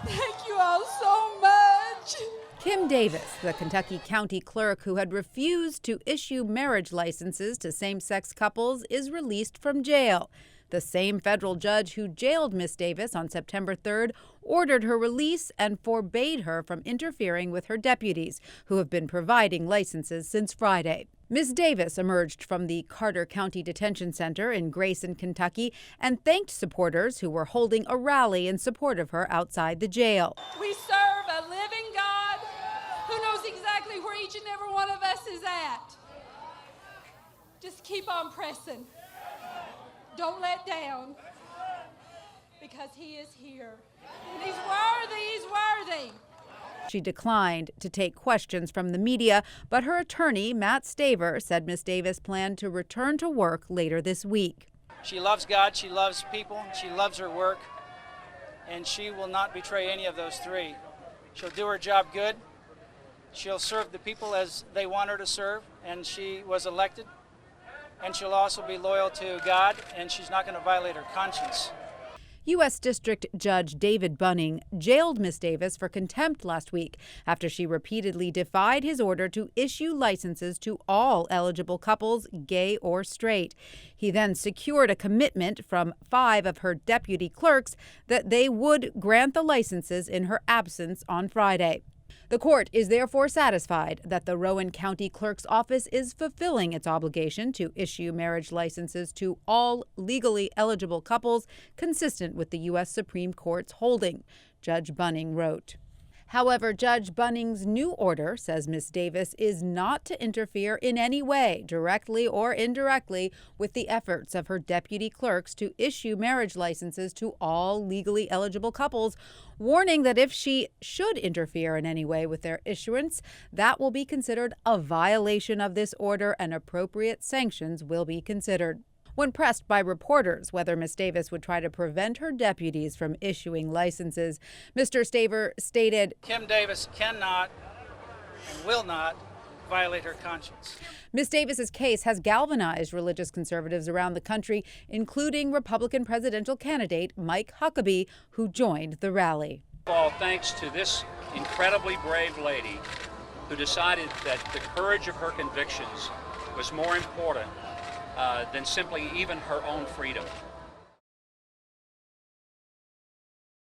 Thank you all so much. Kim Davis, the Kentucky County Clerk who had refused to issue marriage licenses to same-sex couples, is released from jail. The same federal judge who jailed Miss Davis on September 3rd ordered her release and forbade her from interfering with her deputies, who have been providing licenses since Friday. Ms. Davis emerged from the Carter County Detention Center in Grayson, Kentucky, and thanked supporters who were holding a rally in support of her outside the jail. We serve a living God who knows exactly where each and every one of us is at. Just keep on pressing. Don't let down, because he is here. And he's worthy, he's worthy. She declined to take questions from the media, but her attorney, Matt Staver, said Ms. Davis planned to return to work later this week. She loves God, she loves people, she loves her work, and she will not betray any of those three. She'll do her job good. She'll serve the people as they want her to serve, and she was elected. And she'll also be loyal to God, and she's not going to violate her conscience. U.S. District Judge David Bunning jailed Ms. Davis for contempt last week after she repeatedly defied his order to issue licenses to all eligible couples, gay or straight. He then secured a commitment from 5 of her deputy clerks that they would grant the licenses in her absence on Friday. The court is therefore satisfied that the Rowan County Clerk's office is fulfilling its obligation to issue marriage licenses to all legally eligible couples, consistent with the U.S. Supreme Court's holding, Judge Bunning wrote. However, Judge Bunning's new order says Ms. Davis is not to interfere in any way, directly or indirectly, with the efforts of her deputy clerks to issue marriage licenses to all legally eligible couples, warning that if she should interfere in any way with their issuance, that will be considered a violation of this order and appropriate sanctions will be considered. When pressed by reporters whether Ms. Davis would try to prevent her deputies from issuing licenses, Mr. Staver stated, Kim Davis cannot and will not violate her conscience. Ms. Davis's case has galvanized religious conservatives around the country, including Republican presidential candidate Mike Huckabee, who joined the rally. All thanks to this incredibly brave lady who decided that the courage of her convictions was more important than simply even her own freedom.